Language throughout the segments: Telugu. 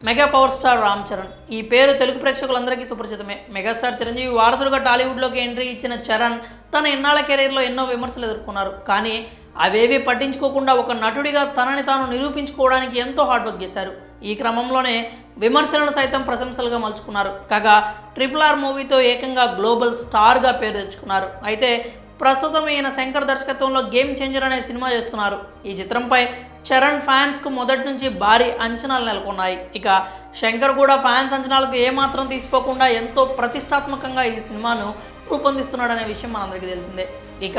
Mega power star Ram Charan ఈ పేరు తెలుగు ప్రేక్షకులందరికీ సుపరిచితమే. మెగాస్టార్ చిరంజీవి వారసుడుగా టాలీవుడ్లోకి ఎంట్రీ ఇచ్చిన చరణ్ తన ఇన్నాళ్ల కెరీర్లో ఎన్నో విమర్శలు ఎదుర్కొన్నారు. కానీ అవేవి పట్టించుకోకుండా ఒక నటుడిగా తనని తాను నిరూపించుకోవడానికి ఎంతో హార్డ్ వర్క్ చేశారు. ఈ క్రమంలోనే విమర్శలను సైతం ప్రశంసలుగా మలుచుకున్నారు. కాగా RRR మూవీతో ఏకంగా గ్లోబల్ స్టార్గా పేరు తెచ్చుకున్నారు. అయితే ప్రస్తుతం ఈయన శంకర్ దర్శకత్వంలో గేమ్ చేంజర్ అనే సినిమా చేస్తున్నారు. ఈ చిత్రంపై చరణ్ ఫ్యాన్స్కు మొదటి నుంచి భారీ అంచనాలు నెలకొన్నాయి. ఇక శంకర్ కూడా ఫ్యాన్స్ అంచనాలకు ఏమాత్రం తీసిపోకుండా ఎంతో ప్రతిష్టాత్మకంగా ఈ సినిమాను రూపొందిస్తున్నాడనే విషయం మనందరికీ తెలిసిందే. ఇక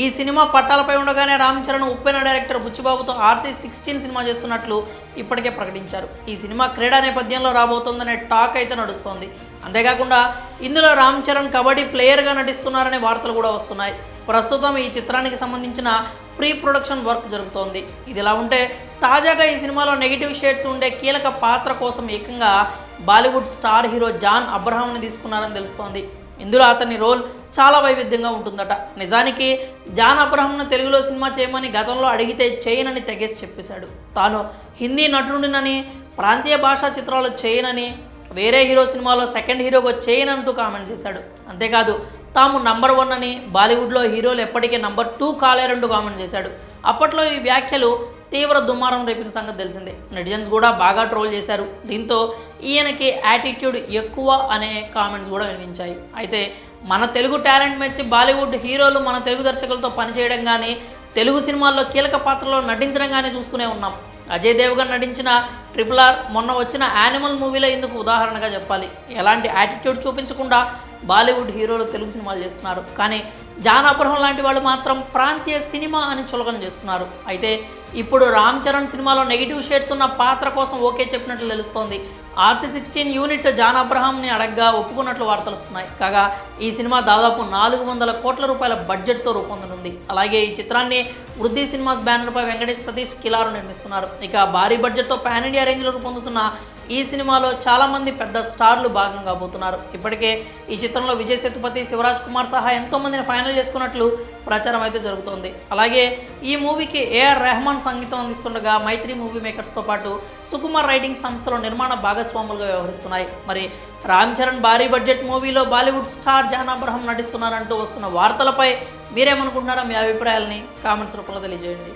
ఈ సినిమా పట్టాలపై ఉండగానే రామ్ చరణ్ ఉప్పెన డైరెక్టర్ బుచ్చిబాబుతో RC16 సినిమా చేస్తున్నట్లు ఇప్పటికే ప్రకటించారు. ఈ సినిమా క్రీడా నేపథ్యంలో రాబోతోందనే టాక్ అయితే నడుస్తోంది. అంతేకాకుండా ఇందులో రామ్ చరణ్ కబడ్డీ ప్లేయర్గా నటిస్తున్నారనే వార్తలు కూడా వస్తున్నాయి. ప్రస్తుతం ఈ చిత్రానికి సంబంధించిన ప్రీ ప్రొడక్షన్ వర్క్ జరుగుతోంది. ఇదిలా ఉంటే తాజాగా ఈ సినిమాలో నెగిటివ్ షేడ్స్ ఉండే కీలక పాత్ర కోసం ఏకంగా బాలీవుడ్ స్టార్ హీరో జాన్ అబ్రహాంని తీసుకున్నారని తెలుస్తోంది. ఇందులో అతని రోల్ చాలా వైవిధ్యంగా ఉంటుందట. నిజానికి జాన్ అబ్రహాంను తెలుగులో సినిమా చేయమని గతంలో అడిగితే చేయనని తెగేసి చెప్పేశాడు. తాను హిందీ నటుడినని, ప్రాంతీయ భాషా చిత్రాలు చేయనని, వేరే హీరో సినిమాలో సెకండ్ హీరోగా చేయనంటూ కామెంట్ చేశాడు. అంతేకాదు తాము నంబర్ 1 అని, బాలీవుడ్లో హీరోలు ఎప్పటికీ నంబర్ 2 కాలేరంటూ కామెంట్ చేశాడు. అప్పట్లో ఈ వ్యాఖ్యలు తీవ్ర దుమారం రేపిన సంగతి తెలిసిందే. నెటిజన్స్ కూడా బాగా ట్రోల్ చేశారు. దీంతో ఈయనకి యాటిట్యూడ్ ఎక్కువ అనే కామెంట్స్ కూడా వినిపించాయి. అయితే మన తెలుగు టాలెంట్ మెచ్చి బాలీవుడ్ హీరోలు మన తెలుగు దర్శకులతో పనిచేయడం కానీ, తెలుగు సినిమాల్లో కీలక పాత్రలో నటించడం కానీ చూస్తూనే ఉన్నాం. అజయ్ దేవగన్ నటించిన RRR మొన్న వచ్చిన యానిమల్ మూవీలో ఇందుకు ఉదాహరణగా చెప్పాలి. ఎలాంటి యాటిట్యూడ్ చూపించకుండా బాలీవుడ్ హీరోలు తెలుగు సినిమాలు చేస్తున్నారు. కానీ జాన్ అబ్రహం లాంటి వాళ్ళు మాత్రం ప్రాంతీయ సినిమా అని చులకన చేస్తున్నారు. అయితే ఇప్పుడు రామ్ చరణ్ సినిమాలో నెగిటివ్ షేడ్స్ ఉన్న పాత్ర కోసం ఓకే చెప్పినట్లు తెలుస్తోంది. RC16 యూనిట్ జాన్ అబ్రహాంని అడగ్గా ఒప్పుకున్నట్లు వార్తలు వస్తున్నాయి. కాగా ఈ సినిమా దాదాపు 400 కోట్ల రూపాయల బడ్జెట్తో రూపొందనుంది. అలాగే ఈ చిత్రాన్ని వృద్ధి సినిమాస్ బ్యానర్పై వెంకటేష్ సతీష్ కిలారు నిర్మిస్తున్నారు. ఇక భారీ బడ్జెట్తో పాన్ ఇండియా రేంజ్లో రూపొందుతున్న ఈ సినిమాలో చాలామంది పెద్ద స్టార్లు భాగం కాబోతున్నారు. ఇప్పటికే ఈ చిత్రంలో విజయ్ సేతుపతి, శివరాజ్ కుమార్ సహా ఎంతోమందిని ఫైనల్ చేసుకున్నట్లు ప్రచారం అయితే జరుగుతోంది. అలాగే ఈ మూవీకి AR రెహమాన్ సంగీతం అందిస్తుండగా మైత్రి మూవీ మేకర్స్తో పాటు సుకుమార్ రైటింగ్ సంస్థలో నిర్మాణ భాగస్వాములుగా వ్యవహరిస్తున్నాయి. మరి రామ్ చరణ్ భారీ బడ్జెట్ మూవీలో బాలీవుడ్ స్టార్ జాన్ అబ్రహం నటిస్తున్నారంటూ వస్తున్న వార్తలపై మీరేమనుకుంటున్నారో మీ అభిప్రాయాలని కామెంట్స్ రూపంలో తెలియజేయండి.